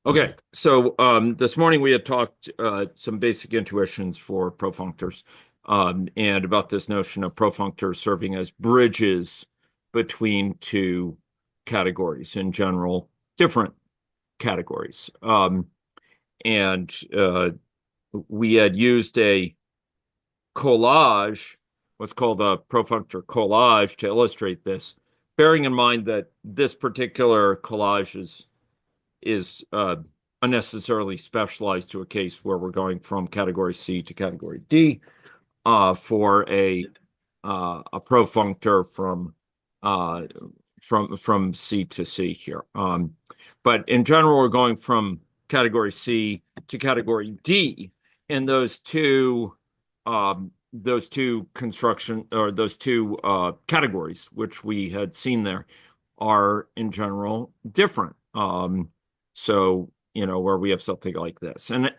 Okay, so this morning we had talked some basic intuitions for profunctors and about this notion of profunctors serving as bridges between two categories, in general, different categories. And we had used a collage, what's called a profunctor collage, to illustrate this, bearing in mind that this particular collage is unnecessarily specialized to a case where we're going from category C to category D for a profunctor uh, from C to C here. But in general, we're going from category C to category D, and those two construction or those two categories, which we had seen there, are in general different. So, where we have something like this. And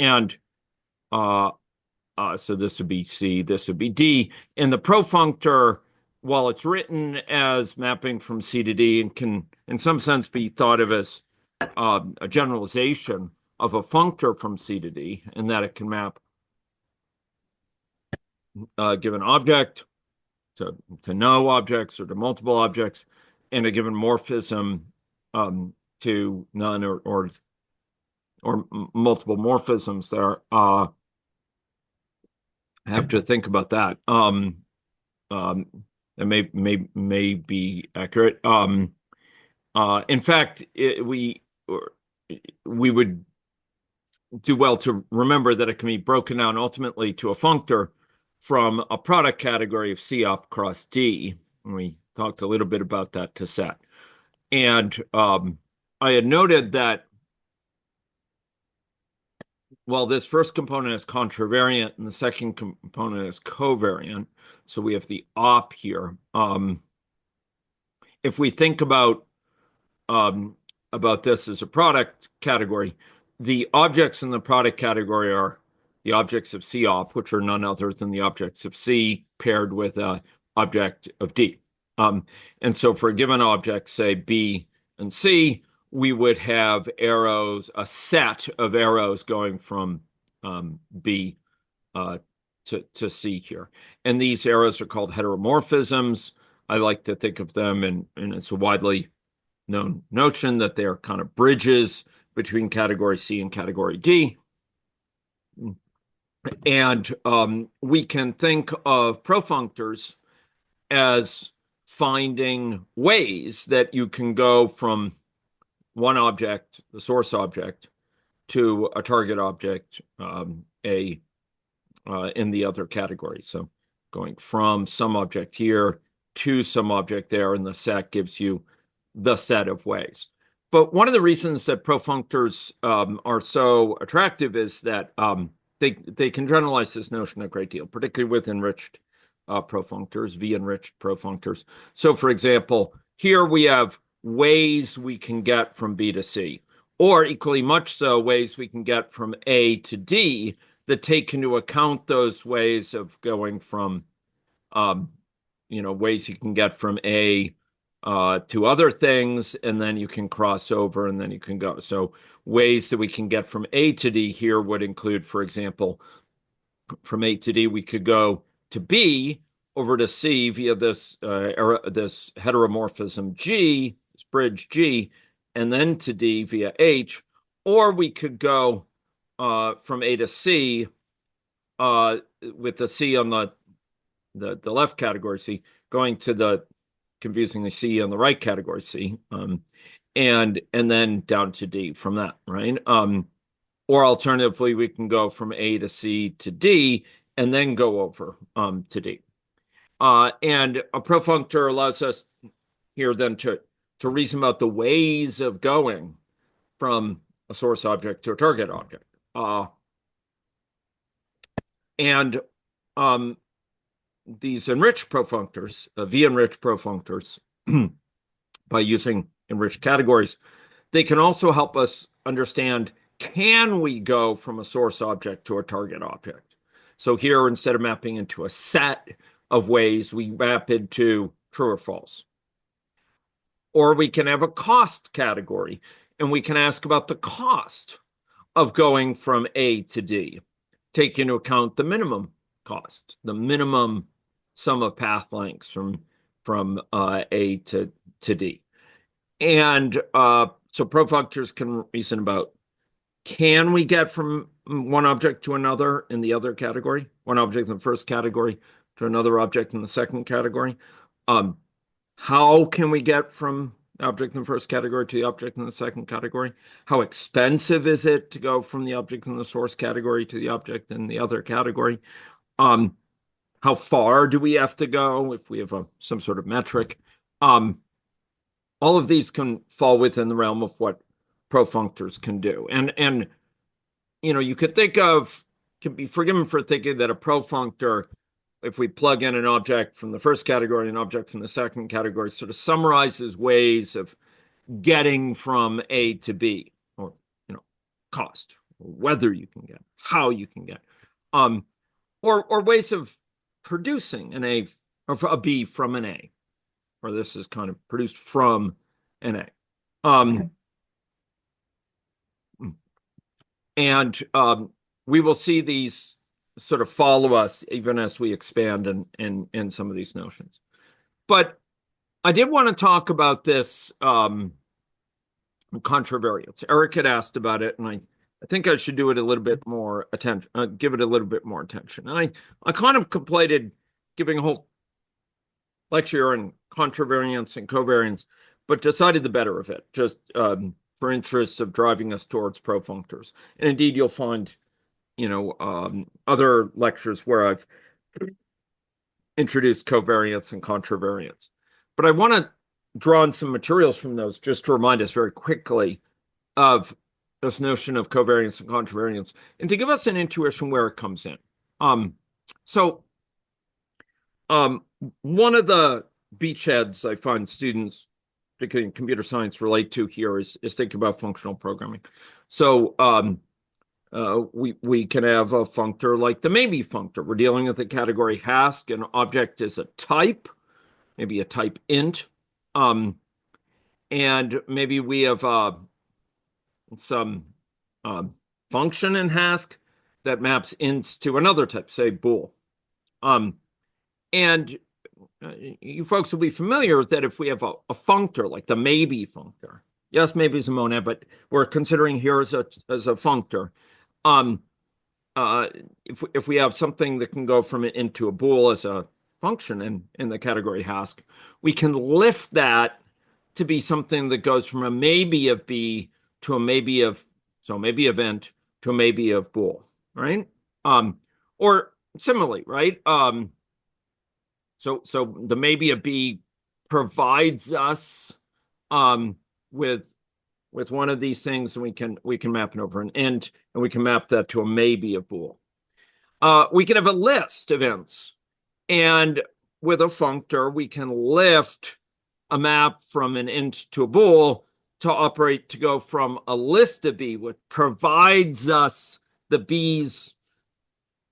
so this would be C, this would be D. And the profunctor, while it's written as mapping from C to D and can in some sense be thought of as a generalization of a functor from C to D, in that it can map a given object to no objects or to multiple objects, and a given morphism to none or multiple morphisms there. I have to think about that. That may be accurate. In fact, we would do well to remember that it can be broken down ultimately to a functor from a product category of C up cross D. And we talked a little bit about that to set. And I had noted that well, this first component is contravariant and the second component is covariant. So we have the op here. If we think about this as a product category, the objects in the product category are the objects of C op, which are none other than the objects of C paired with an object of D. And so for a given object, say B and C, we would have arrows, a set of arrows going from B to C here. And these arrows are called heteromorphisms. I like to think of them, and it's a widely known notion that they're kind of bridges between category C and category D. And we can think of profunctors as finding ways that you can go from one object, the source object, to a target object, in the other category. So going from some object here to some object there, and the set gives you the set of ways. But one of the reasons that profunctors are so attractive is that they can generalize this notion a great deal, particularly with enriched profunctors, V-enriched profunctors. So, for example, here we have ways we can get from B to C, or equally much so, ways we can get from A to D that take into account those ways of going from, ways you can get from A to other things, and then you can cross over, and then you can go. So ways that we can get from A to D here would include, for example, from A to D, we could go to B over to C via this heteromorphism G, this bridge G, and then to D via H, or we could go from A to C with the C on the left category C, going to the confusingly C on the right category C, and then down to D from that, right? Or alternatively, we can go from A to C to D and then go over to D. And a profunctor allows us here then to reason about the ways of going from a source object to a target object. And these enriched profunctors, V-enriched profunctors, by using enriched categories, they can also help us understand, can we go from a source object to a target object? So here, instead of mapping into a set of ways, we map into true or false. Or we can have a cost category, and we can ask about the cost of going from A to D, take into account the minimum cost, the minimum sum of path lengths from A to D. And so profunctors can reason about, can we get from one object to another in the other category, one object in the first category to another object in the second category? How can we get from the object in the first category to the object in the second category? How expensive is it to go from the object in the source category to the object in the other category? How far do we have to go if we have some sort of metric? All of these can fall within the realm of what profunctors can do. And you could can be forgiven for thinking that a profunctor, if we plug in an object from the first category, an object from the second category, sort of summarizes ways of getting from A to B, or cost, or whether you can get, how you can get, or ways of producing an A or a B from an A, or this is kind of produced from an A. And we will see these sort of follow us even as we expand in some of these notions. But I did want to talk about this contravariance. Eric had asked about it, and I think I should do it a little bit more attention, give it a little bit more attention. And I contemplated giving a whole lecture on contravariance and covariance, but decided the better of it, just for interest of driving us towards profunctors. And indeed, you'll find, other lectures where I've introduced covariance and contravariance. But I want to draw on some materials from those just to remind us very quickly of this notion of covariance and contravariance, and to give us an intuition where it comes in. One of the beachheads I find students, particularly in computer science, relate to here is thinking about functional programming. So we can have a functor like the maybe functor. We're dealing with the category Hask. An object is a type, maybe a type int, and maybe we have some function in Hask that maps ints to another type, say bool. And you folks will be familiar with that if we have a functor, like the maybe functor. Yes, maybe it's a monad, but we're considering here as a functor. If we have something that can go from an int to a bool as a function in the category Hask, we can lift that to be something that goes from a maybe of B to a maybe of, so maybe of int to a maybe of bool, right? Or similarly, right? So the maybe of B provides us with one of these things, and we can map it over an int, and we can map that to a maybe of bool. We can have a list of ints, and with a functor, we can lift a map from an int to a bool to operate to go from a list of B, which provides us the B's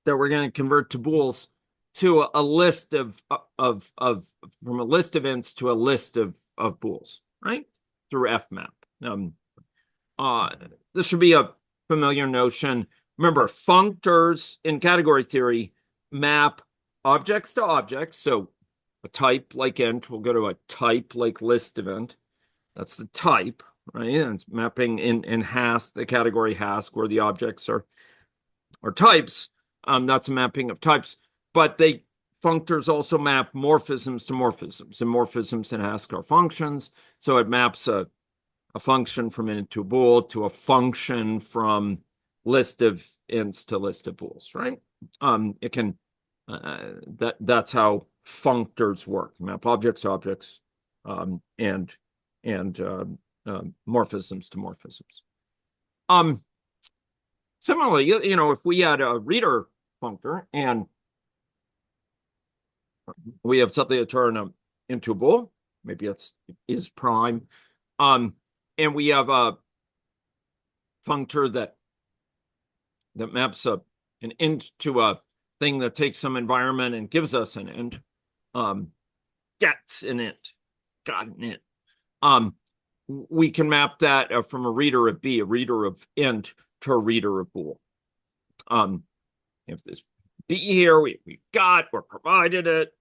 that we're going to convert to bools, to a list of from a list of ints to a list of bools, right? Through fmap. This should be a familiar notion. Remember, functors in category theory map objects to objects. So a type like int will go to a type like list of int. That's the type, right? And it's mapping in Hask, the category Hask, where the objects are types. That's a mapping of types. But functors also map morphisms to morphisms, and morphisms in Hask are functions. So it maps a function from int to a bool to a function from list of ints to list of bools, right? It can that's how functors work. Map objects to objects, and morphisms to morphisms. Similarly, if we had a reader functor and we have something to turn into a bool, maybe it is prime, and we have a functor that maps an int to a thing that takes some environment and gives us an int, gets an int, got an int. we can map that from a reader of B, a reader of int, to a reader of bool. If this B here, we're provided it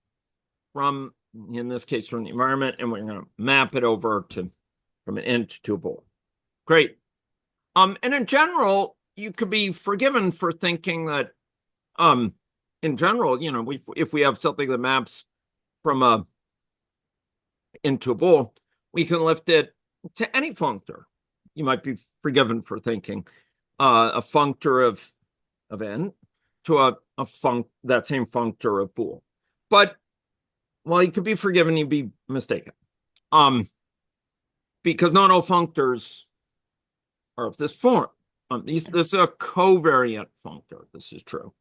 from, in this case, from the environment, and we're going to map it over from an int to a bool. Great. And in general, you could be forgiven for thinking that, in general, if we have something that maps from a into a bool, we can lift it to any functor. You might be forgiven for thinking a functor of n to that same functor of bool. But while you could be forgiven, you'd be mistaken. Because not all functors are of this form. This is a covariant functor. This is true.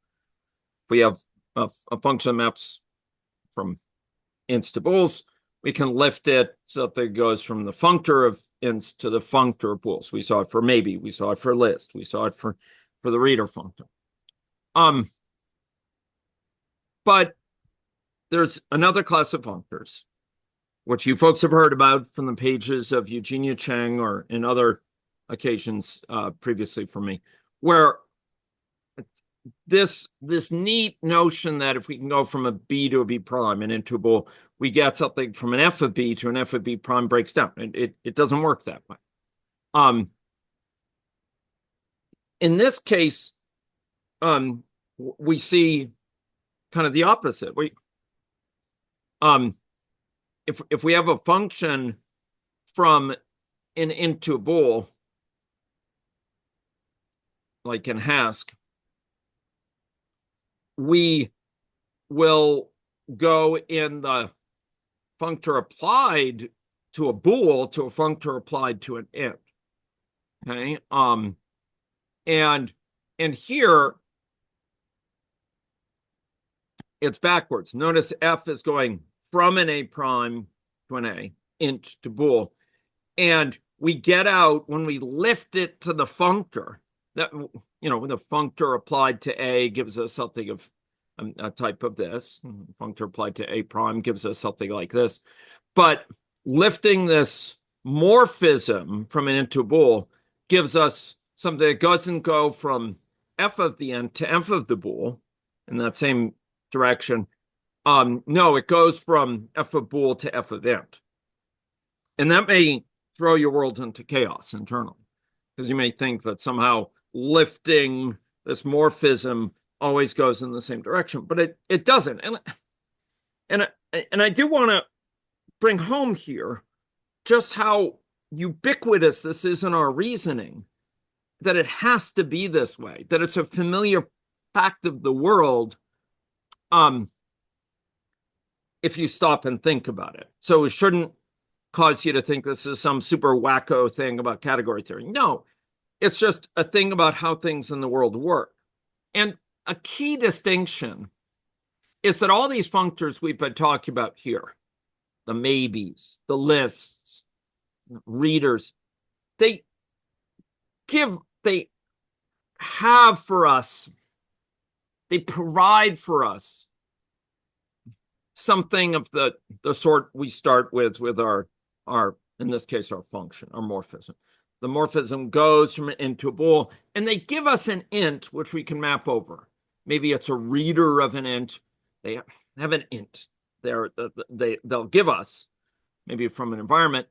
If we have a function that maps from ints to bools, we can lift it so that it goes from the functor of ints to the functor of bools. We saw it for maybe, we saw it for list, we saw it for the reader functor. But there's another class of functors, which you folks have heard about from the pages of Eugenia Cheng or in other occasions previously from me, where this neat notion that if we can go from a B to a B prime and into a bool, we get something from an F of B to an F of B prime breaks down. It doesn't work that way. In this case, we see kind of the opposite. If we have a function from an into a bool, like in Hask, we will go in the functor applied to a bool to a functor applied to an int. Okay. And here it's backwards. Notice F is going from an A prime to an A, int to bool. And we get out when we lift it to the functor that, when the functor applied to A gives us something of a type of this. Functor applied to A prime gives us something like this. But lifting this morphism from an int to a bool gives us something that doesn't go from F of the int to F of the bool in that same direction. No, it goes from F of bool to F of int. And that may throw your worlds into chaos internally, because you may think that somehow lifting this morphism always goes in the same direction, but it doesn't. And I do want to bring home here just how ubiquitous this is in our reasoning, that it has to be this way, that it's a familiar fact of the world if you stop and think about it. So it shouldn't cause you to think this is some super wacko thing about category theory. No, it's just a thing about how things in the world work. And a key distinction is that all these functors we've been talking about here, the maybes, the lists, readers, they have for us, they provide for us something of the sort we start with our, in this case, our function, our morphism. The morphism goes from an int to a bool, and they give us an int, which we can map over. Maybe it's a reader of an int. They have an int. They'll give us, maybe from an environment,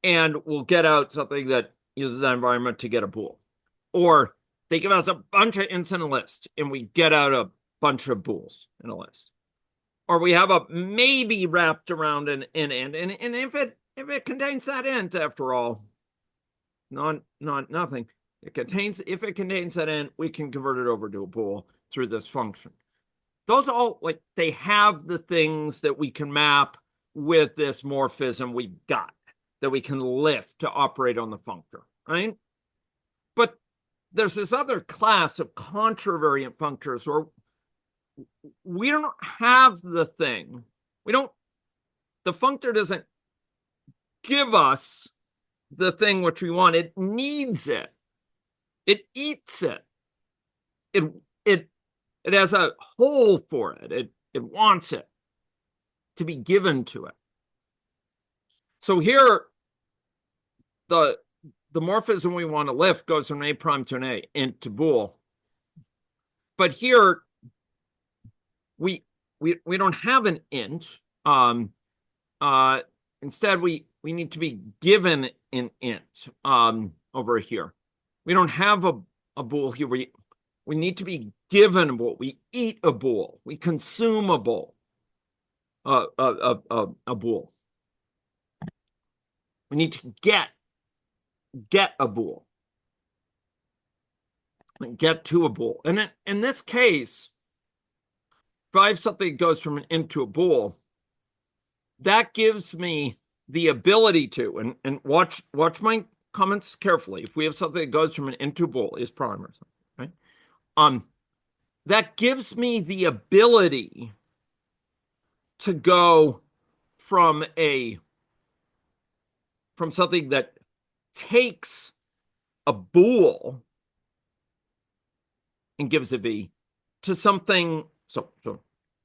and we'll get out something that uses that environment to get a bool. Or they give us a bunch of ints in a list, and we get out a bunch of bools in a list. Or we have a maybe wrapped around an int, and if it contains that int, after all, not nothing. If it contains that int, we can convert it over to a bool through this function. Those all, like, they have the things that we can map with this morphism we got, that we can lift to operate on the functor, right? But there's this other class of contravariant functors where we don't have the thing. The functor doesn't give us the thing which we want. It needs it. It eats it. It has a hole for it. It wants it to be given to it. So here the morphism we want to lift goes from A prime to an A int to bool. But here we don't have an int. Instead we need to be given an int over here. We don't have a bool here. We need to be given a bool. We eat a bool. We consume a bool. A bool. We need to get a bool. Get to a bool. And in this case, if I have something that goes from an int to a bool, that gives me the ability to, and watch my comments carefully. If we have something that goes from an int to a bool, is prime or something, right? That gives me the ability to go from something that takes a bool and gives a v to something. So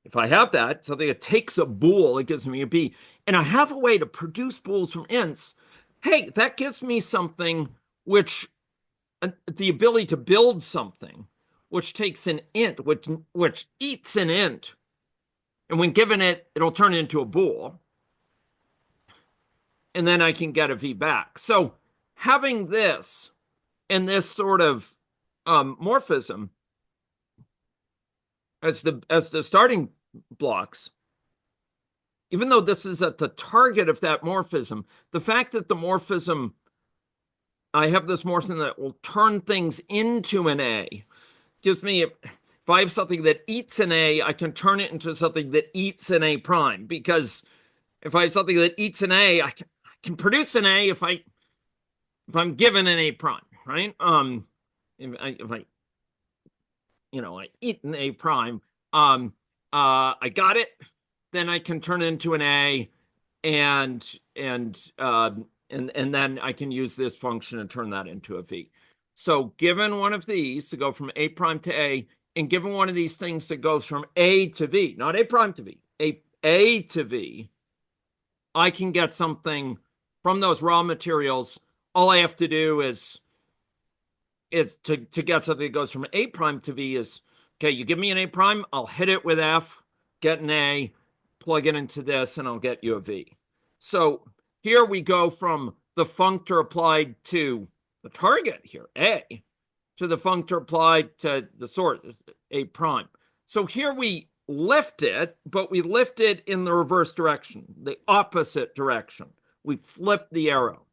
if I have that, something that takes a bool, it gives me a b, and I have a way to produce bools from ints. Hey, that gives me something which the ability to build something which takes an int, which eats an int, and when given it, it'll turn it into a bool, and then I can get a v back. So having this and this sort of morphism as the starting blocks, even though this is at the target of that morphism, the fact that the morphism, I have this morphism that will turn things into an A, gives me, if I have something that eats an A, I can turn it into something that eats an A prime, because if I have something that eats an A, I can produce an A if I'm given an A prime, right? If I eat an A prime, I got it, then I can turn it into an A, and then I can use this function and turn that into a V. So given one of these to go from A prime to A, and given one of these things that goes from A to V, not A prime to V, A to V, I can get something from those raw materials. All I have to do is to get something that goes from A prime to V is, okay, you give me an A prime, I'll hit it with F, get an A, plug it into this, and I'll get you a V. So here we go from the functor applied to the target here, A, to the functor applied to the source, A prime. So here we lift it, but we lift it in the reverse direction, the opposite direction. We flip the arrow.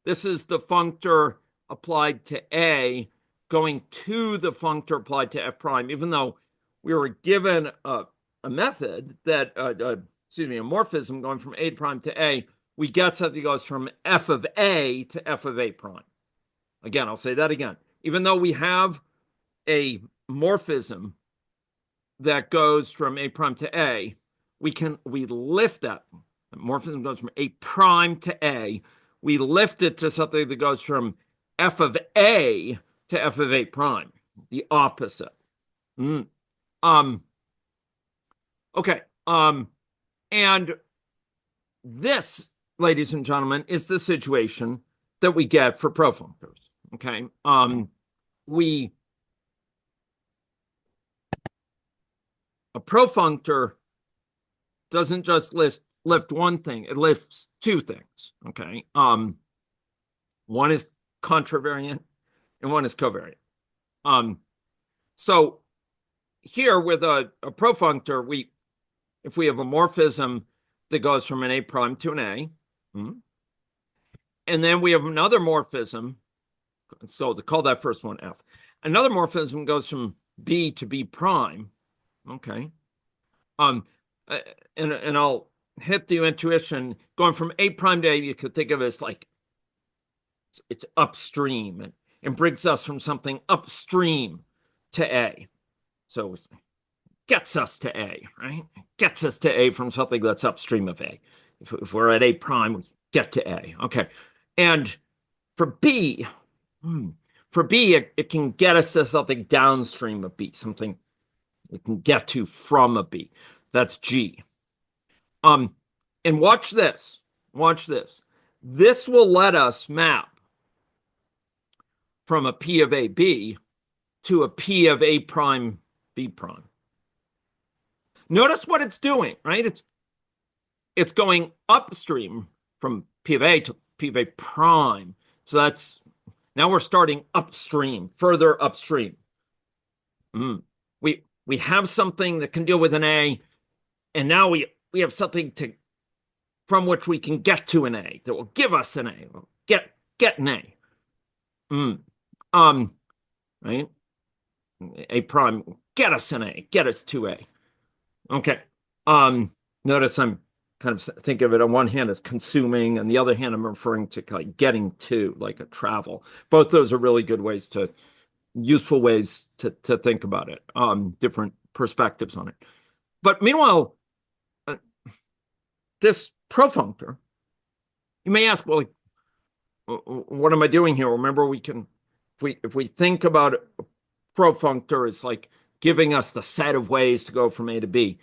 This is the functor applied to A going to the functor applied to F prime, even though we were given a method that, a morphism going from A prime to A, we get something that goes from F of A to F of A prime. Again, I'll say that again. Even though we have a morphism that goes from A prime to A, we lift that. The morphism goes from A prime to A. We lift it to something that goes from F of A to F of A prime, the opposite. Okay. And this, ladies and gentlemen, is the situation that we get for profunctors. Okay. A profunctor doesn't just lift one thing, it lifts two things. Okay. One is contravariant and one is covariant. So here with a profunctor, if we have a morphism that goes from an A prime to an A, and then we have another morphism, so to call that first one F. Another morphism goes from B to B prime. Okay. And I'll hit the intuition going from A prime to A, you could think of it as like it's upstream and brings us from something upstream to A. So it gets us to A, right? It gets us to A from something that's upstream of A. If we're at A prime, we get to A. Okay. And for B, it can get us to something downstream of B, something we can get to from a B. That's G. And watch this. This will let us map from a P of A B to a P of A prime B prime. Notice what it's doing, right? It's going upstream from P of A to P of A prime. So that's now we're starting upstream, further upstream. We have something that can deal with an A, and now we have something from which we can get to an A that will give us an A. We'll get an A. Right? A prime get us an A, get us to A. Okay. Notice I'm kind of think of it on one hand as consuming, and the other hand I'm referring to like getting to, like a travel. Both those are really good ways useful ways to think about it. Different perspectives on it. But meanwhile, this profunctor, you may ask, well, what am I doing here? Remember, if we think about a profunctor as like giving us the set of ways to go from A to B,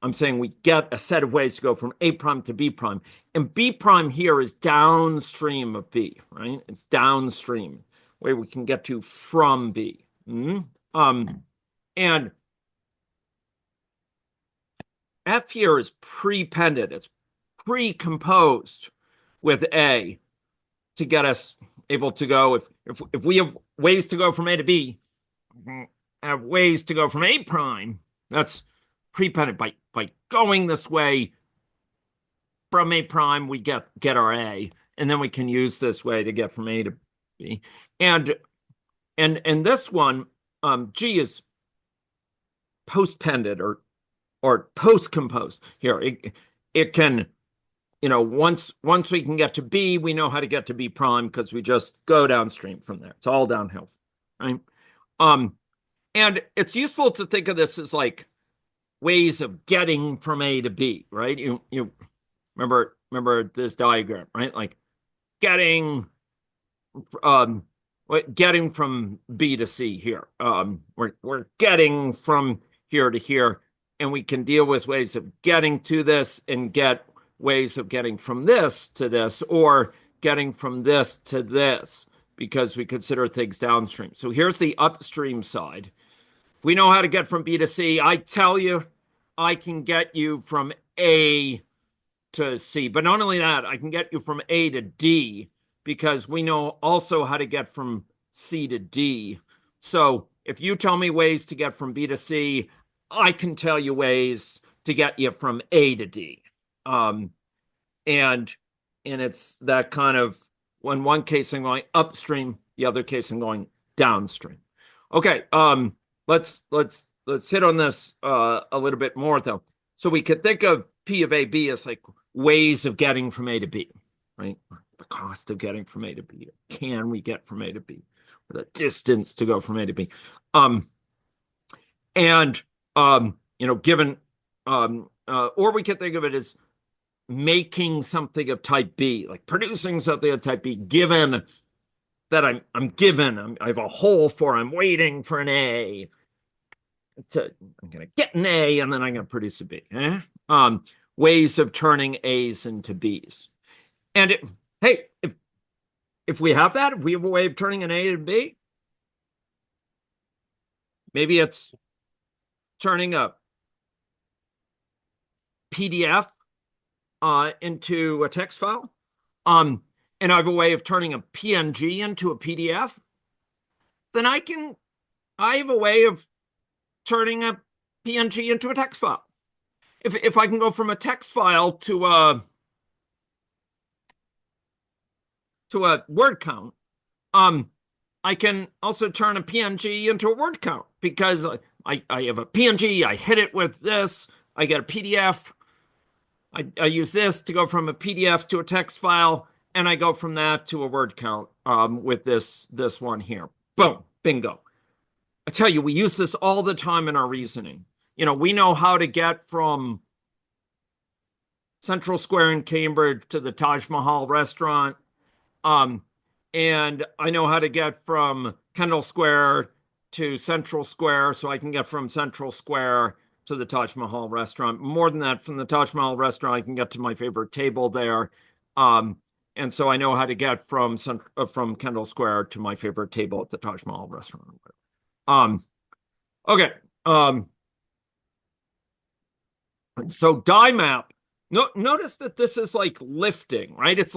I'm saying we get a set of ways to go from A prime to B prime. And B prime here is downstream of B, right? It's downstream, where we can get to from B. And F here is prepended. It's pre-composed with A to get us able to go. If we have ways to go from A to B, have ways to go from A prime, that's prepended. By going this way from A prime, we get our A, and then we can use this way to get from A to B. And this one, G is postpended or post-composed. Here, it can, once we can get to B, we know how to get to B prime because we just go downstream from there. It's all downhill, right? And it's useful to think of this as like ways of getting from A to B, right? You remember this diagram, right? Like getting from B to C here. We're getting from here to here, and we can deal with ways of getting to this and get ways of getting from this to this, or getting from this to this, because we consider things downstream. So here's the upstream side. We know how to get from B to C. I tell you, I can get you from A to C. But not only that, I can get you from A to D, because we know also how to get from C to D. So if you tell me ways to get from B to C, I can tell you ways to get you from A to D. And it's that kind of, when one case I'm going upstream, the other case I'm going downstream. Okay, let's hit on this a little bit more though. So we could think of P of AB as like ways of getting from A to B, right? The cost of getting from A to B. Can we get from A to B? Or the distance to go from A to B. Given, or we could think of it as making something of type B, like producing something of type B, given that I have a hole for, I'm waiting for an A. I'm going to get an A, and then I'm going to produce a B. Ways of turning A's into B's. And if we have that, if we have a way of turning an A to B, maybe it's turning a PDF into a text file. And I have a way of turning a PNG into a PDF. Then I have a way of turning a PNG into a text file. If I can go from a text file to a word count, I can also turn a PNG into a word count, because I have a PNG, I hit it with this, I get a PDF, I use this to go from a PDF to a text file, and I go from that to a word count with this one here. Boom, bingo. I tell you, we use this all the time in our reasoning. We know how to get from Central Square in Cambridge to the Taj Mahal restaurant. And I know how to get from Kendall Square to Central Square, so I can get from Central Square to the Taj Mahal restaurant. More than that, from the Taj Mahal restaurant, I can get to my favorite table there. And so I know how to get from Kendall Square to my favorite table at the Taj Mahal restaurant. Um, okay. So die map. No, notice that this is like lifting, right? It's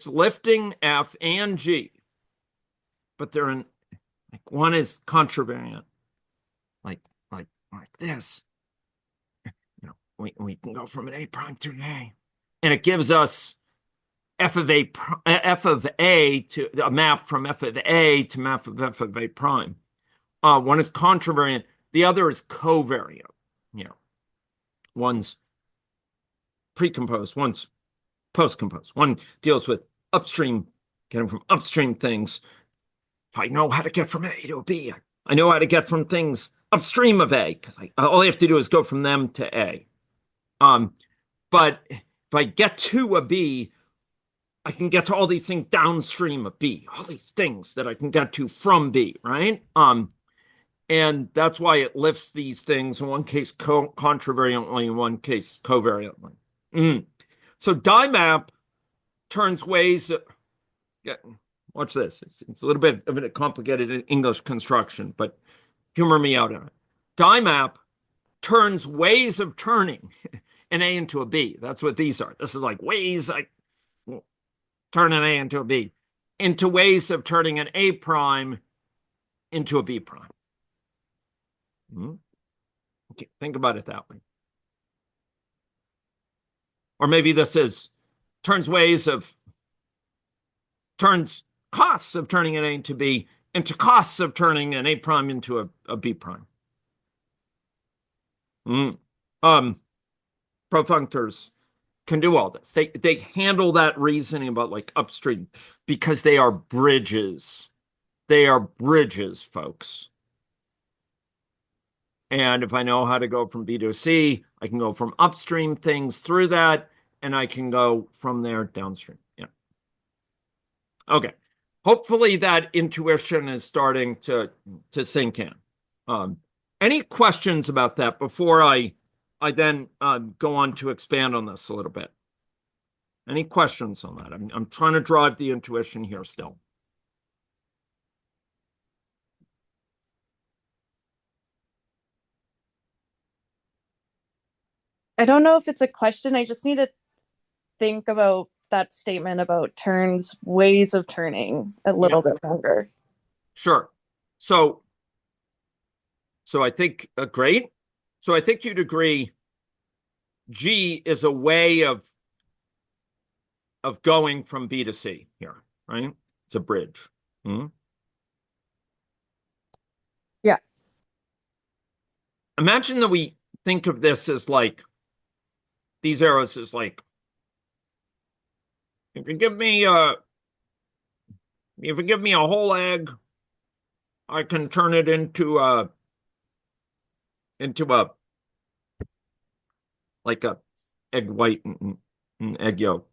lifting F and G, but they're in like one is contravariant, like like this. You know, we can go from an A prime to an A, and it gives us f of A to a map from f of A to map of f of A prime. One is contravariant, the other is covariant. You know, one's precomposed, one's postcomposed. One deals with upstream, getting from upstream things. If I know how to get from A to a B, I know how to get from things upstream of A because all I have to do is go from them to A. But if I get to a B, I can get to all these things downstream of B, all these things that I can get to from B, right? And that's why it lifts these things in one case contravariantly, in one case covariantly. So DIMAP turns ways. Yeah, watch this. It's a little bit of a complicated English construction, but humor me out on it. DIMAP turns ways of turning an A into a B. That's what these are. This is like ways I turn an A into a B, into ways of turning an A prime into a B prime. Okay, think about it that way. Or maybe this is turns costs of turning an A into B into costs of turning an A prime into a B prime. Profunctors can do all this. They handle that reasoning about like upstream because they are bridges. They are bridges, folks. And if I know how to go from B to C, I can go from upstream things through that, and I can go from there downstream. Yeah. Okay. Hopefully that intuition is starting to sink in. Any questions about that before I then go on to expand on this a little bit? Any questions on that? I'm trying to drive the intuition here still. I don't know if it's a question. I just need to think about that statement about turns, ways of turning a Yeah, little bit longer. sure. So I think great. So I think you'd agree G is a way of going from B to C here, right? It's a bridge. Hmm? Yeah. Imagine that we think of this as like these arrows as like if you give me a whole egg, I can turn it into a like a egg white and egg yolk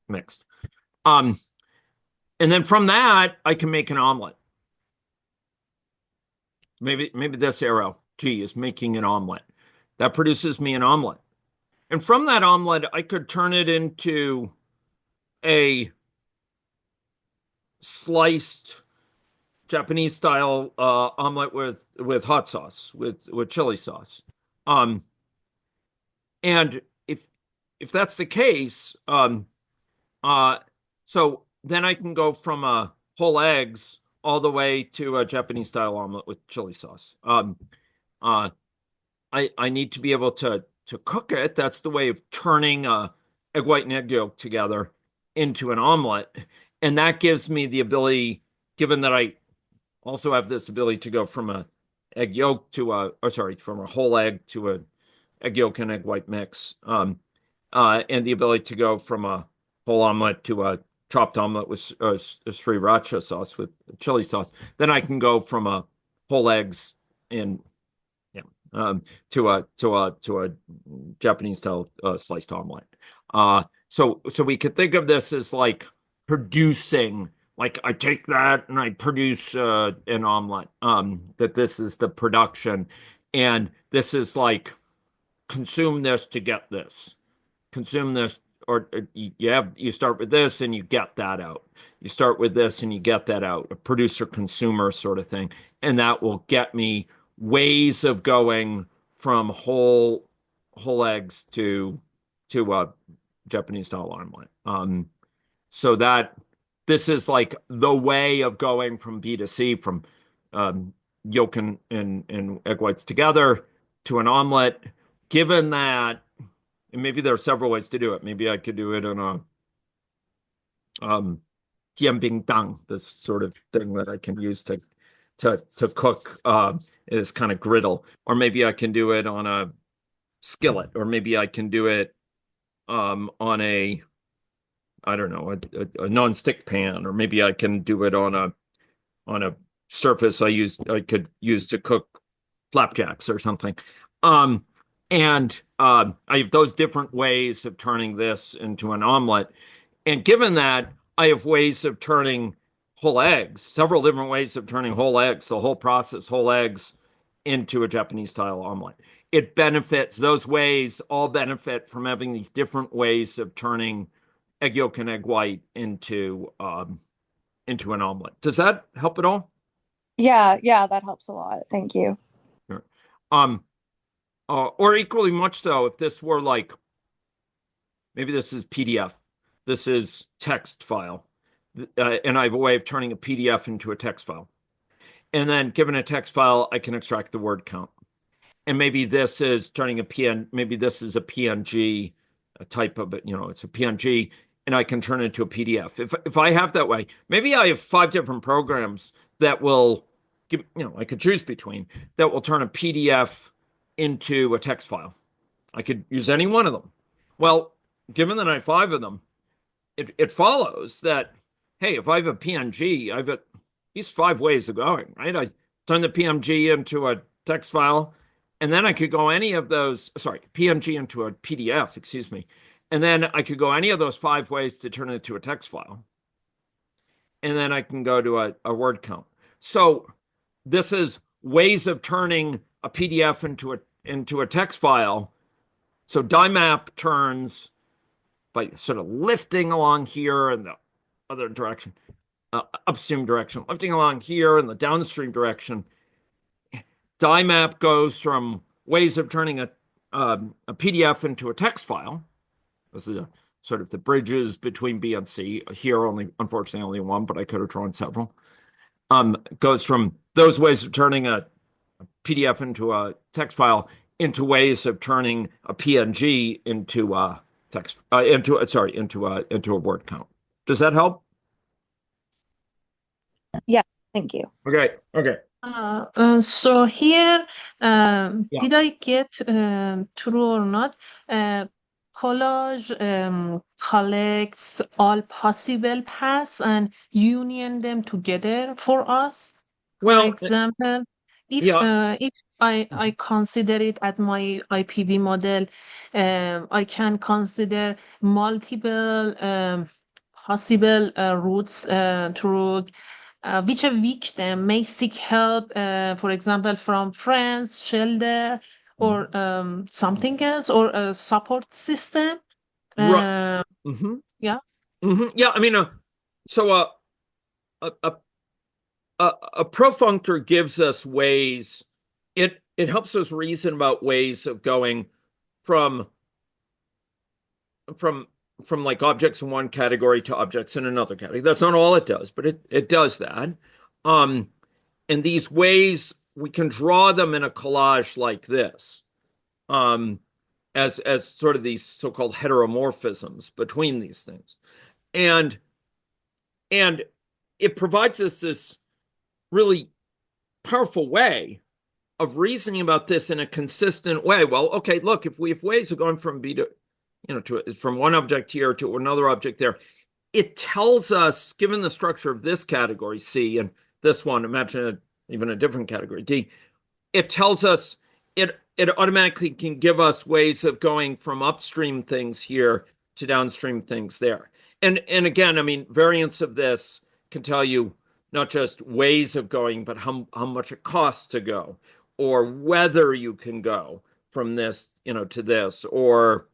mixed. Um, and then from that I can make an omelet. Maybe this arrow G is making an omelet. That produces me an omelet. And from that omelet, I could turn it into a sliced Japanese style omelet with hot sauce, with chili sauce. Um, and if that's the case, uh, so then I can go from whole eggs all the way to a Japanese style omelet with chili sauce. Uh, I need to be able to cook it. That's the way of turning egg white and egg yolk together into an omelet. And that gives me the ability, given that I also have this ability to go from a egg yolk to from a whole egg to a egg yolk and egg white mix, and the ability to go from a whole omelet to a chopped omelet with sriracha sauce with chili sauce. Then I can go from a whole eggs and yeah, to a Japanese style sliced omelet. So we could think of this as like producing, like I take that and I produce an omelet. That this is the production, and this is like consume this to get this, consume this you start with this and you get that out. You start with this and you get that out, a producer consumer sort of thing. And that will get me ways of going from whole eggs to Japanese style omelet. So that this is like the way of going from B to C, from um, yolk and egg whites together to an omelet. Given that, and maybe there are several ways to do it. Maybe I could do it in a um, bing dang, this sort of thing that I can use to cook is kind of griddle, or maybe I can do it on a skillet, or maybe I can do it on a I don't know a non-stick pan, or maybe I can do it on a surface I could use to cook flapjacks or something. Um, and I have those different ways of turning this into an omelet. And given that, I have ways of turning whole eggs, several different ways of turning whole eggs, the whole process, whole eggs into a Japanese style omelet. It benefits, those ways all benefit from having these different ways of turning egg yolk and egg white into an omelet. Does that help at all? Yeah, that helps a lot. Thank you. Sure. Um, or equally much so, if this were like maybe this is PDF, this is text file, and I have a way of turning a PDF into a text file. And then given a text file, I can extract the word count. And maybe this is turning maybe this is a PNG, a type of it, it's a PNG, and I can turn it into a PDF. If I have that way, maybe I have 5 different programs that will give, I could choose between that will turn a PDF into a text file. I could use any one of them. Well, given that I have 5 of them, it follows that, hey, if I have a PNG, I've got these 5 ways of going, right? I turn the PNG into a text file, and then I could go any of those, sorry, PNG into a PDF, excuse me. And then I could go any of those 5 ways to turn it into a text file. And then I can go to a word count. So this is ways of turning a PDF into a text file. So DIMAP turns by sort of lifting along here in the other direction, upstream direction, lifting along here in the downstream direction. DIMAP goes from ways of turning a PDF into a text file. This is sort of the bridges between B and C. Here, unfortunately, only one, but I could have drawn several. Goes from those ways of turning a PDF into a text file into ways of turning a PNG into a into a word count. Does that help? Yeah, thank you. Okay. Okay. So here, Yeah. did I get true or not? Collage collects all possible paths and union them together for us. For Well, example, yeah. if I consider it at my IPV model, I can consider multiple possible routes through which a victim may seek help, for example, from friends, shelter, or something else, or a support system. Right. Uh, Mm-hmm. yeah. Mm-hmm. Yeah. I mean, so a, a a profunctor gives us ways. It helps us reason about ways of going from from from like objects in one category to objects in another category. That's not all it does, but it does that. Um, and these ways we can draw them in a collage like this, um, as sort of these so-called heteromorphisms between these things, and and it provides us this really powerful way of reasoning about this in a consistent way. Well, okay, look, if we have ways of going from B to, from one object here to another object there, it tells us, given the structure of this category, C, and this one, imagine even a different category, D, it tells us it automatically can give us ways of going from upstream things here to downstream things there. And again, I mean, variants of this can tell you not just ways of going, but how much it costs to go, or whether you can go from this, to this, or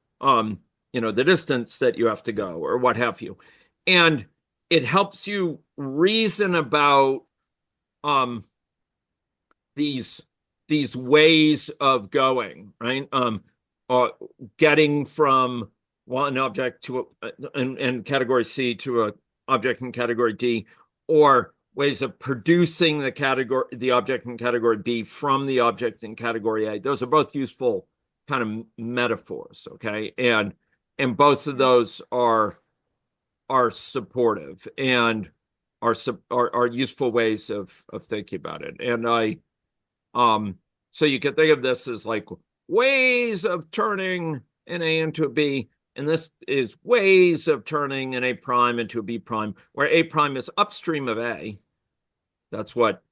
the distance that you have to go or what have you. And it helps you reason about these ways of going, right? Getting from one object to in category C to a object in category D, or ways of producing the object in category B from the object in category A. Those are both useful kind of metaphors, okay? And both of those are supportive and are useful ways of thinking about it. And so you can think of this as like ways of turning an A into a B, and this is ways of turning an A prime into a B prime, where A prime is upstream of A. That's what,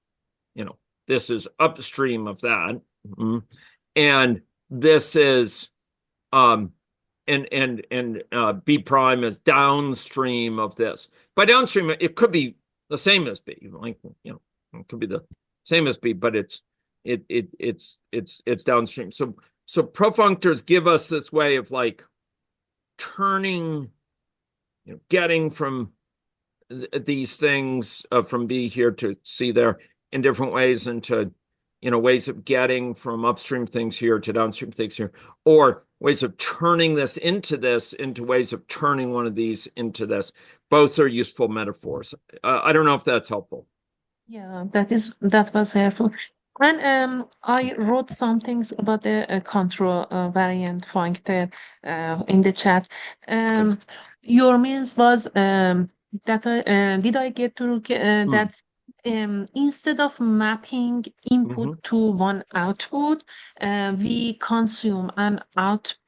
this is upstream of that. And this is, and B prime is downstream of this. By downstream, it could be the same as B, like, it could be the same as B, but it's downstream. So profunctors give us this way of like turning, getting from these things from B here to C there in different ways, into ways of getting from upstream things here to downstream things here, or ways of turning this into ways of turning one of these into this. Both are useful metaphors. I don't know if that's helpful. Yeah, that was helpful. And I wrote some things about the control variant functor in the chat. Um, your means was that did I get to that instead of mapping input to one output, we consume an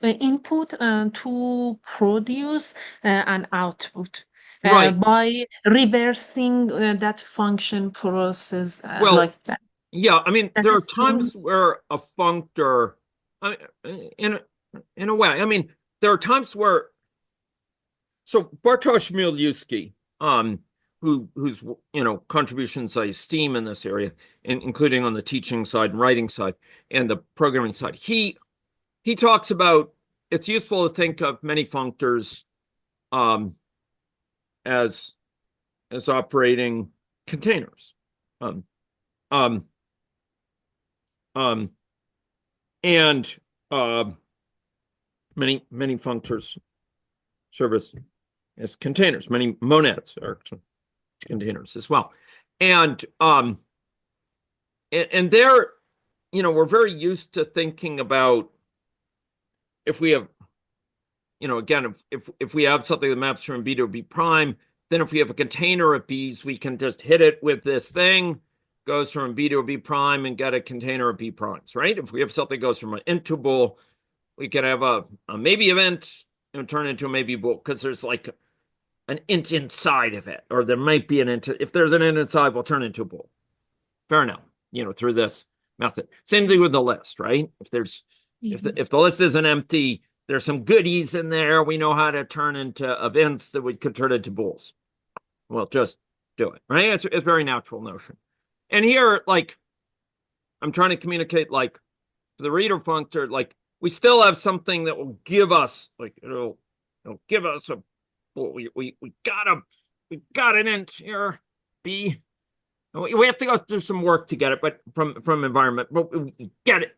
input to produce an output. Right. By reversing that function process Well, like that. Yeah, I mean, That there are is times where a functor, in a way, I mean, there are times where, so Bartosz Miliuski, whose contributions I esteem in this area, including on the teaching side and writing side and the programming side, he talks about it's useful to think of many functors as operating containers. And many functors serve as containers. Many monads are containers as well. And there, we're very used to thinking about if we have, again, if we have something that maps from B to a B prime, then if we have a container of B's, we can just hit it with this thing, goes from B to a B prime, and get a container of B primes, right? If we have something that goes from an int to a bool, we can have a maybe event and turn into a maybe bool, because there's like an int inside of it, or there might be an int. If there's an int inside, we'll turn into a bool. Fair enough, through this method. Same thing with the list, right? If there's if the list isn't empty, there's some goodies in there. We know how to turn into events that we could turn into bools. Well, just do it, right? It's a very natural notion. And here, like, I'm trying to communicate, like, for the reader functor, like, we still have something that will give us, like, it'll give us a, we got an int here, B. We have to go through some work to get it, but from environment, but we get it,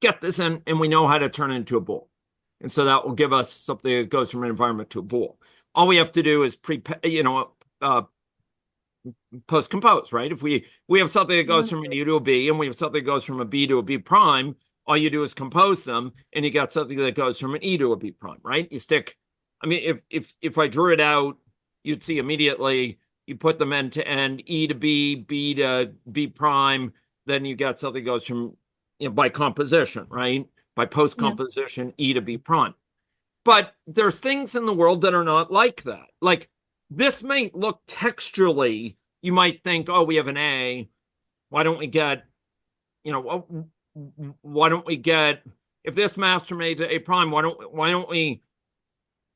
get this in, and we know how to turn it into a bool. And so that will give us something that goes from an environment to a bool. All we have to do is post compose, right? If we have something that goes from an E to a B, and we have something that goes from a B to a B prime, all you do is compose them, and you got something that goes from an E to a B prime, right? You stick, I mean, if I drew it out, you'd see immediately, you put them end to end, E to B, B to B prime, then you got something that goes from, by composition, right? By post composition, E to B prime. But there's things in the world that are not like that. Like, this may look textually, you might think, oh, we have an A. Why don't we get, if this maps from A to A prime, why don't we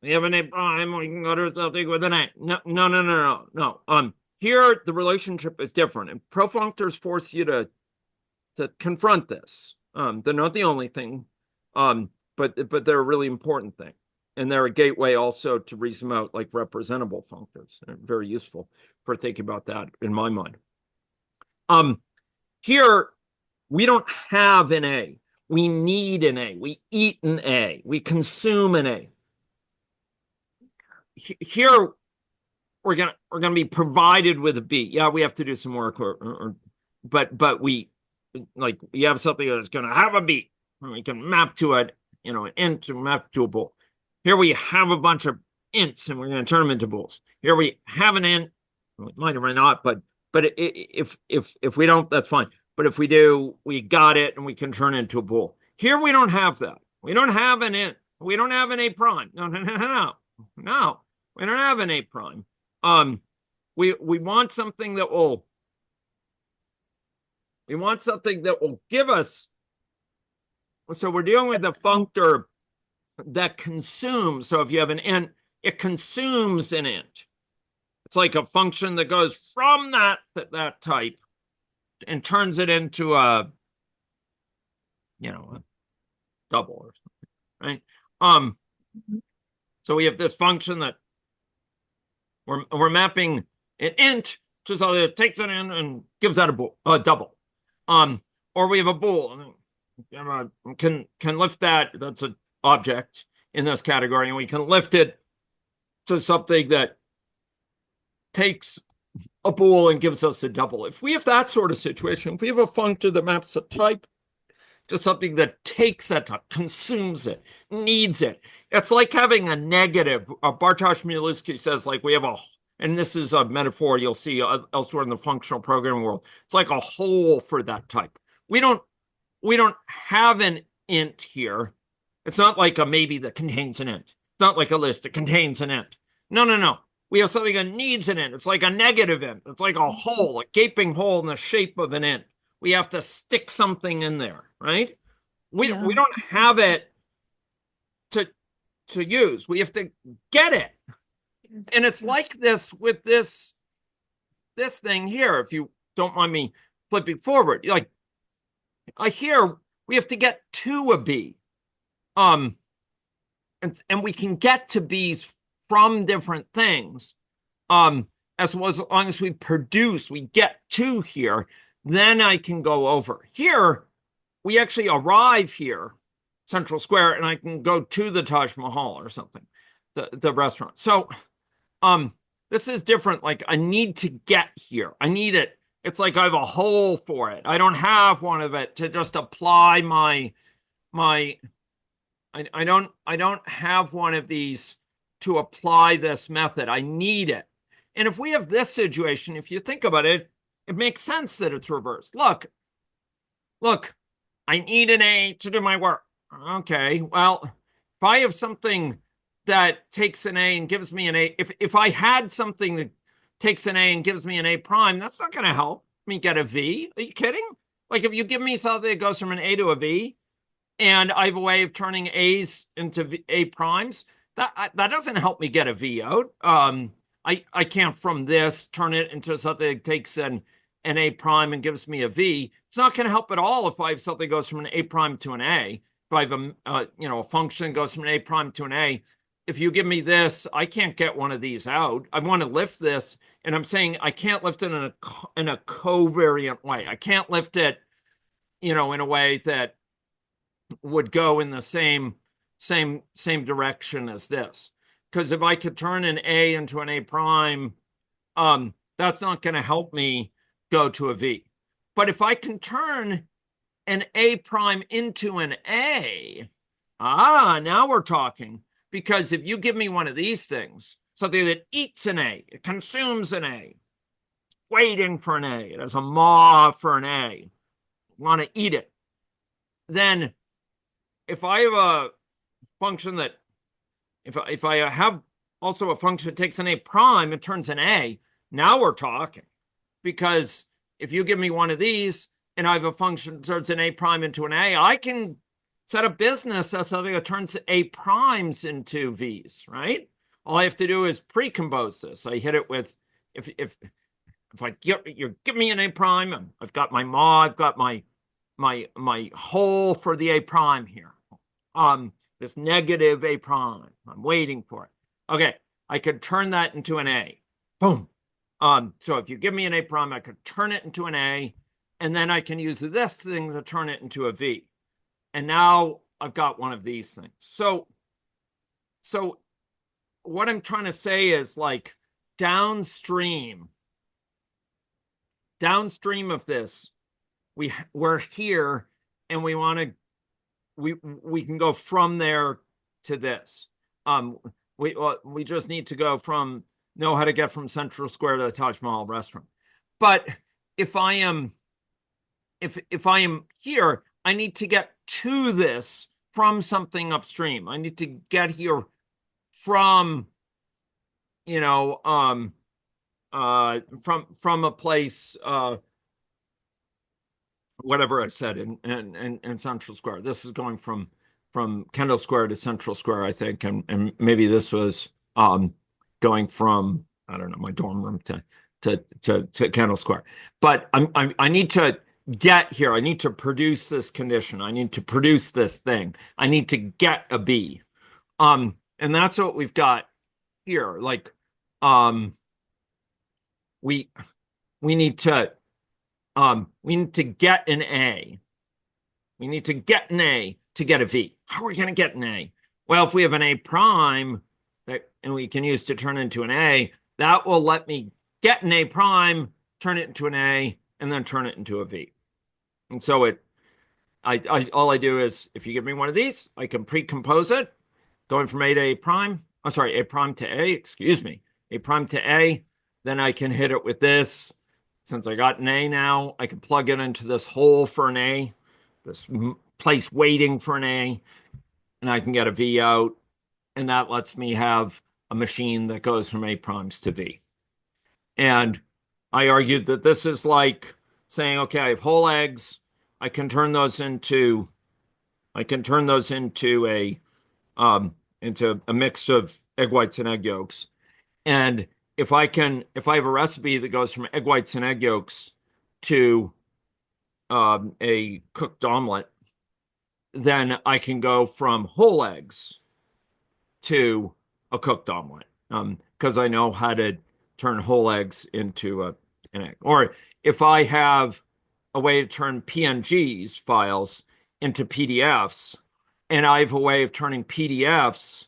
have an A prime, we can go to something with an A. No. Here, the relationship is different, and profunctors force you to confront this. They're not the only thing, but they're a really important thing. And they're a gateway also to reason out like representable functors. They're very useful for thinking about that in my mind. Here, we don't have an A. We need an A. We eat an A. We consume an A. Here, we're gonna be provided with a B. Yeah, we have to do some work, but we have something that's gonna have a B. And we can map to it, an int to map to a bool. Here we have a bunch of ints, and we're gonna turn them into bools. Here we have an int. We might or might not, but if we don't, that's fine. But if we do, we got it, and we can turn it into a bool. Here we don't have that. We don't have an int. We don't have an A prime. No. We don't have an A prime. We want something that will give us. So we're dealing with a functor that consumes. So if you have an int, it consumes an int. It's like a function that goes from that type and turns it into a double or something, right? So we have this function that we're mapping an int to something that takes it in and gives out a double. Or we have a bool. Can lift that. That's an object in this category, and we can lift it to something that takes a bool and gives us a double. If we have that sort of situation, if we have a function that maps a type to something that takes that type, consumes it, needs it, it's like having a negative. Bartosz Milewski says, we have and this is a metaphor you'll see elsewhere in the functional programming world. It's like a hole for that type. We don't have an int here. It's not like a maybe that contains an int. It's not like a list that contains an int. No. We have something that needs an int. It's like a negative int. It's like a hole, a gaping hole in the shape of an int. We have to stick something in there, right? We don't have it to use. We have to get it. And it's like this with this thing here, if you don't mind me flipping forward. Here we have to get to a B. And we can get to B's from different things. As long as we get to here, then I can go over. Here, we actually arrive here, Central Square, and I can go to the Taj Mahal or something, the restaurant. So this is different. I need to get here. I need it. It's like I have a hole for it. I don't have one of it to just apply I don't have one of these to apply this method. I need it. And if we have this situation, if you think about it, it makes sense that it's reversed. Look, I need an A to do my work. Okay, well, if I have something that takes an A and gives me an A, if I had something that takes an A and gives me an A prime, that's not going to help me get a V. Are you kidding? If you give me something that goes from an A to a V, and I have a way of turning A's into A primes, that doesn't help me get a V out. I can't from this turn it into something that takes an A prime and gives me a V. It's not going to help at all if I have something that goes from an A prime to an A. If I have a function that goes from an A prime to an A, if you give me this, I can't get one of these out. I want to lift this, and I'm saying I can't lift it in a covariant way. I can't lift it, in a way that would go in the same direction as this. Because if I could turn an A into an A prime, that's not going to help me go to a V. But if I can turn an A prime into an A, now we're talking. Because if you give me one of these things, something that eats an A, it consumes an A, waiting for an A, it has a maw for an A, want to eat it, then if I have a function that, if I have also a function that takes an A prime and turns an A, now we're talking. Because if you give me one of these and I have a function that turns an A prime into an A, I can set a business as something that turns A primes into V's, right? All I have to do is pre-compose this. I hit it with, if you give me an A prime, I've got my maw, I've got my hole for the A prime here. this negative A prime. I'm waiting for it. Okay, I could turn that into an A. Boom. So if you give me an A prime, I could turn it into an A, and then I can use this thing to turn it into a V. And now I've got one of these things. So what I'm trying to say is, like, downstream of this, we're here, and we want to we can go from there to this. We just need to go from know how to get from Central Square to the Taj Mahal restaurant. But if I am here, I need to get to this from something upstream. I need to get here from, you know, from a place, whatever I said in Central Square. This is going from Kendall Square to Central Square, I think, and maybe this was going from, I don't know, my dorm room to Kendall Square. But I need to get here. I need to produce this condition. I need to produce this thing. I need to get a B. And that's what we've got here. Like, we need to get an A. We need to get an A to get a V. How are we going to get an A? Well, if we have an A prime and we can use to turn into an A, that will let me get an A prime, turn it into an A, and then turn it into a V. And so all I do is, if you give me one of these, I can pre-compose it, going from A to A prime. I'm sorry, A prime to A, excuse me, A prime to A. Then I can hit it with this. Since I got an A now, I can plug it into this hole for an A, this place waiting for an A, and I can get a V out. And that lets me have a machine that goes from A primes to V. And I argued that this is like saying, okay, I have whole eggs. I can turn those into a mix of egg whites and egg yolks. And if I have a recipe that goes from egg whites and egg yolks to a cooked omelet, then I can go from whole eggs to a cooked omelet, because I know how to turn whole eggs into an egg. Or if I have a way to turn PNGs files into PDFs, and I have a way of turning PDFs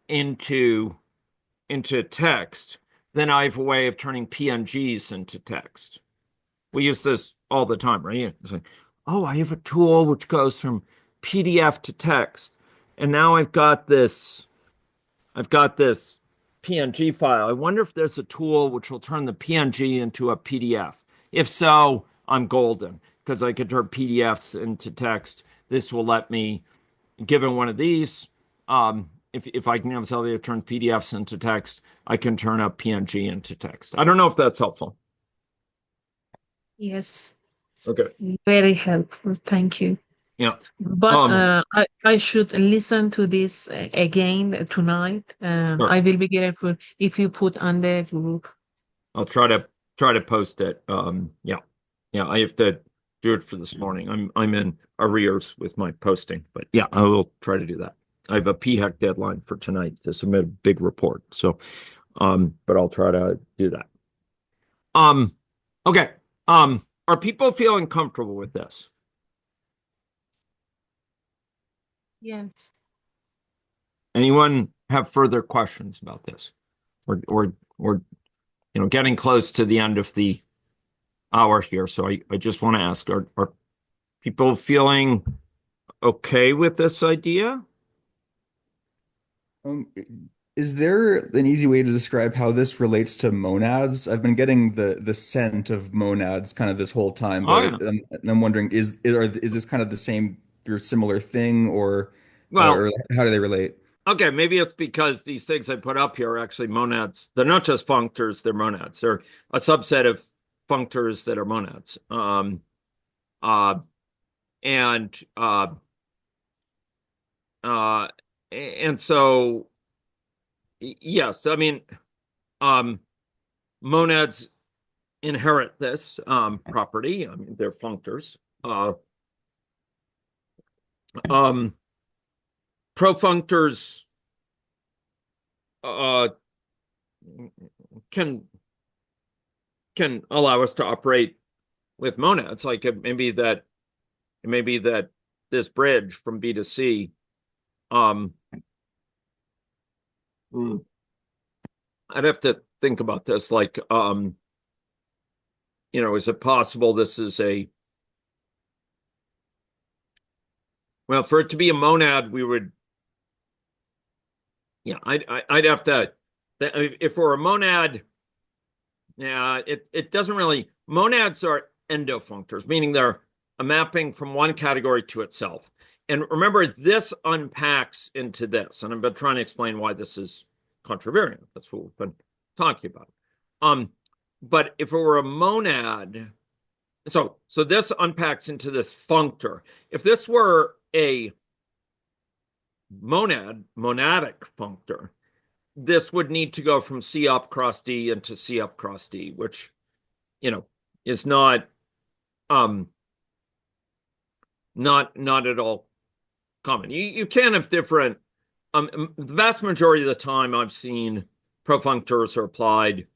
into text, then I have a way of turning PNGs into text. We use this all the time, right? It's like, oh, I have a tool which goes from PDF to text, and now I've got this PNG file. I wonder if there's a tool which will turn the PNG into a PDF. If so, I'm golden, because I could turn PDFs into text. This will let me, given one of these, if I can have something that turns PDFs into text, I can turn a PNG into text. I don't know if that's helpful. Yes, Okay. very helpful. Thank you. Yeah. But I should listen to this again tonight. Sure. I will be grateful if you put on the group. I'll try to post it. Yeah. I have to do it for this morning. I'm in arrears with my posting, but yeah, I will try to do that. I have a PHEC deadline for tonight to submit a big report. So, but I'll try to do that. Okay. Are people feeling comfortable with this? Yes. Anyone have further questions about this? Or getting close to the end of the hour here. So I just want to ask, are people feeling okay with this idea? Is there an easy way to describe how this relates to monads? I've been getting the scent of monads kind of this whole time, Oh, but yeah. I'm wondering, is this kind of the same or similar thing, or Well, how do they relate? okay, maybe it's because these things I put up here are actually monads. They're not just functors, they're monads. They're a subset of functors that are monads. Uh, and uh, uh, and so yes, I mean, monads inherit this property. I mean, they're functors. Um, profunctors uh, can allow us to operate with monads. Like it may be that this bridge from B to C, um, I'd have to think about this. Like, is it possible this is well, for it to be a monad, we would, yeah, I'd have to, if we're a monad, yeah, it doesn't really, monads are endofunctors, meaning they're a mapping from one category to itself. And remember, this unpacks into this, and I've been trying to explain why this is contravariant. That's what we've been talking about. But if it were a monad, so this unpacks into this functor. If this were a monadic functor, this would need to go from C up cross D into C up cross D, which, is not at all common. You can have different, the vast majority of the time I've seen profunctors are applied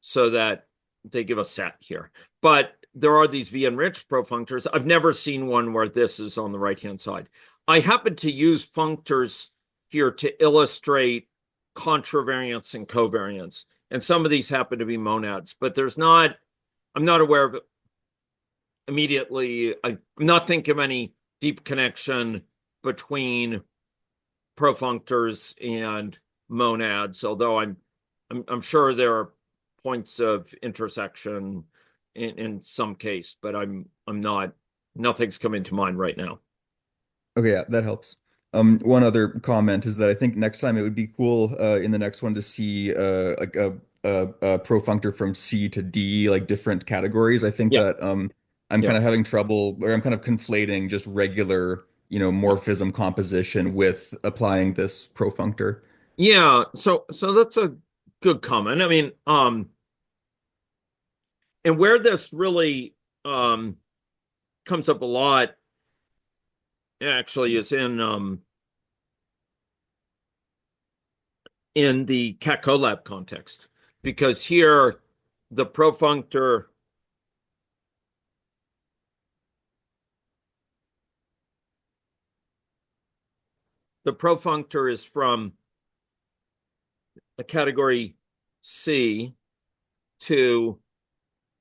so that they give a set here. But there are these V-enriched profunctors. I've never seen one where this is on the right-hand side. I happen to use functors here to illustrate contravariance and covariance. And some of these happen to be monads, but I'm not aware of it immediately. I'm not thinking of any deep connection between profunctors and monads, although I'm sure there are points of intersection in some case, but nothing's coming to mind right now. Okay, yeah, that helps. One other comment is that I think next time it would be cool in the next one to see like a profunctor from C to D, like different categories. I think Yeah. that I'm kind of having trouble, or I'm kind of conflating just regular, morphism composition with applying this profunctor. Yeah, so that's a good comment. I mean, and where this really comes up a lot actually is in the Cat Colab context, because here the profunctor is from a category C to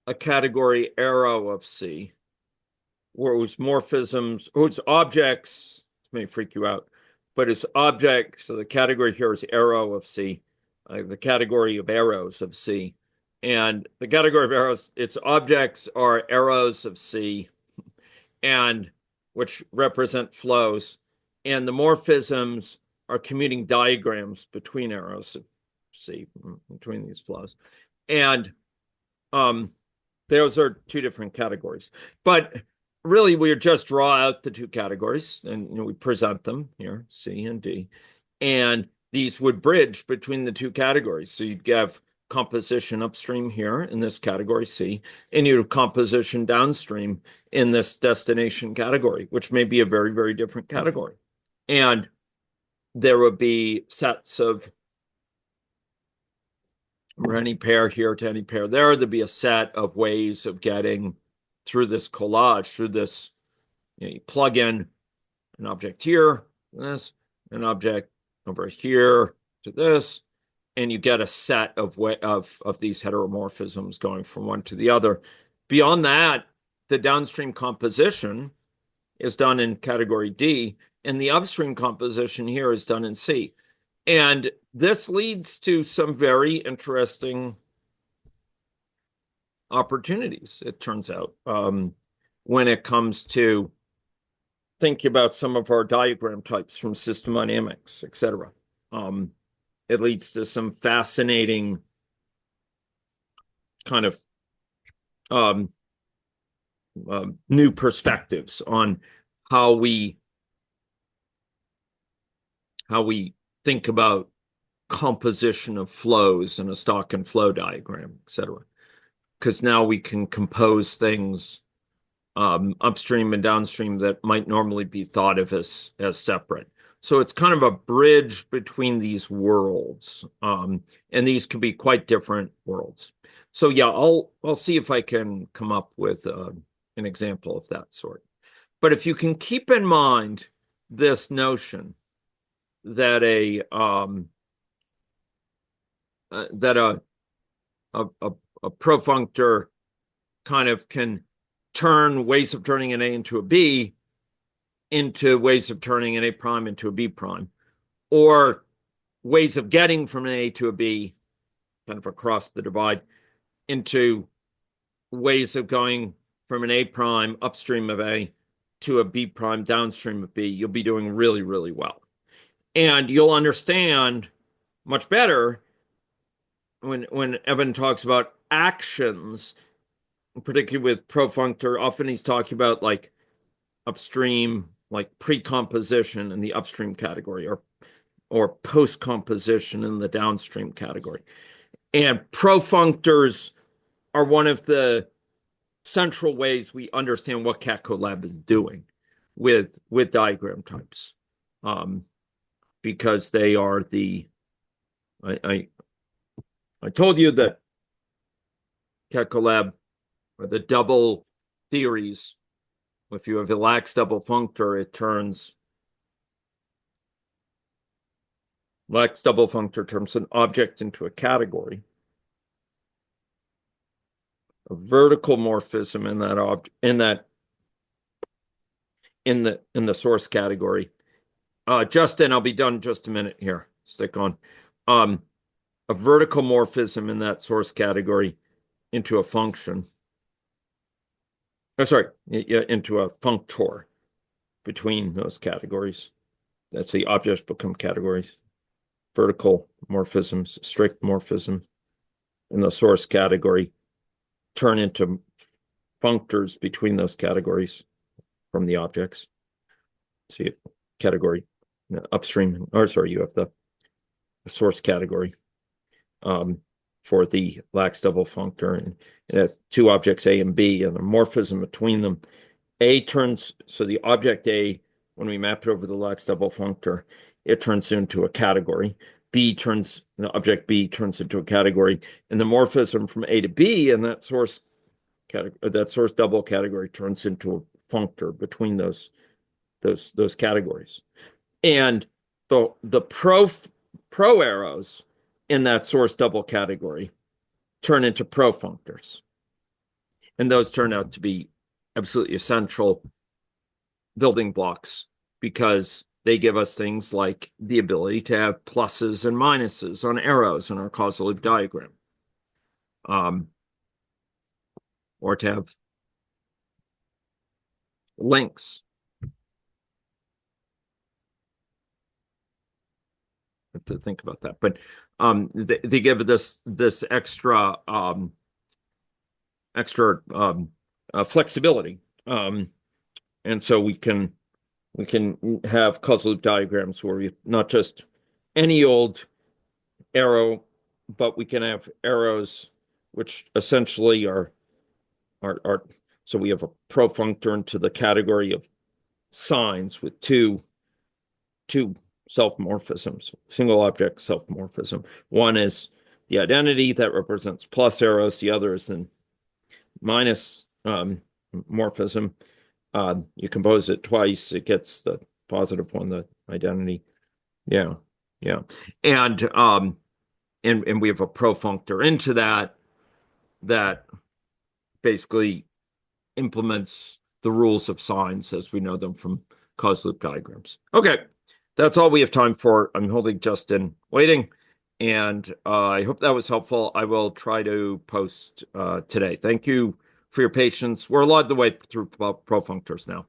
a category arrow of C, whose morphisms, whose objects, this may freak you out, but its objects, so the category here is arrow of C, the category of arrows of C. And the category of arrows, its objects are arrows of C, and which represent flows. And the morphisms are commuting diagrams between arrows of C, between these flows. And those are two different categories. But really, we just draw out the two categories and we present them here, C and D. And these would bridge between the two categories. So you'd have composition upstream here in this category C, and you'd have composition downstream in this destination category, which may be a very, very different category. And there would be sets of from any pair here to any pair there. There'd be a set of ways of getting through this collage, through this, you plug in an object here, this, an object over here to this, and you get a set of these heteromorphisms going from one to the other. Beyond that, the downstream composition is done in category D, and the upstream composition here is done in C. And this leads to some very interesting opportunities, it turns out, when it comes to thinking about some of our diagram types from system dynamics, etc. It leads to some fascinating kind of new perspectives on how we think about composition of flows in a stock and flow diagram, etc. Because now we can compose things upstream and downstream that might normally be thought of as separate. So it's kind of a bridge between these worlds. And these can be quite different worlds. So yeah, I'll see if I can come up with an example of that sort. But if you can keep in mind this notion that a profunctor kind of can turn ways of turning an A into a B into ways of turning an A prime into a B prime, or ways of getting from an A to a B, kind of across the divide, into ways of going from an A prime upstream of A to a B prime downstream of B, you'll be doing really, really well. And you'll understand much better when Evan talks about actions, particularly with profunctor. Often he's talking about like upstream, like pre-composition in the upstream category, or post-composition in the downstream category. And profunctors are one of the central ways we understand what CatCoLab is doing with diagram types, because they are I told you that CatCoLab are the double theories. If you have a lax double functor, it turns lax double functor turns an object into a category. A vertical morphism in that object in the source category. Justin, I'll be done in just a minute here. Stick on. A vertical morphism in that source category into a function. Oh, sorry, into a functor between those categories. That's the objects become categories. Vertical morphisms, strict morphism in the source category turn into functors between those categories from the objects. So you have category upstream, or sorry, you have the source category for the lax double functor, and it has two objects A and B, and the morphism between them. A turns, so the object A, when we map it over the lax double functor, it turns into a category. The object B turns into a category, and the morphism from A to B and that source double category turns into a functor between those categories. And the pro arrows in that source double category turn into profunctors. And those turn out to be absolutely essential building blocks, because they give us things like the ability to have pluses and minuses on arrows in our causal loop diagram, or to have links. I have to think about that, but they give this extra flexibility, and so we can have causal loop diagrams where we not just any old arrow, but we can have arrows which essentially are so we have a profunctor into the category of signs with two self-morphisms, single object self-morphism. One is the identity that represents plus arrows. The other is in minus morphism. You compose it twice, it gets the positive one, the identity. Yeah. And we have a profunctor into that basically implements the rules of signs as we know them from causal loop diagrams. Okay, that's all we have time for. I'm holding Justin waiting, and I hope that was helpful. I will try to post today. Thank you for your patience. We're a lot of the way through profunctors now.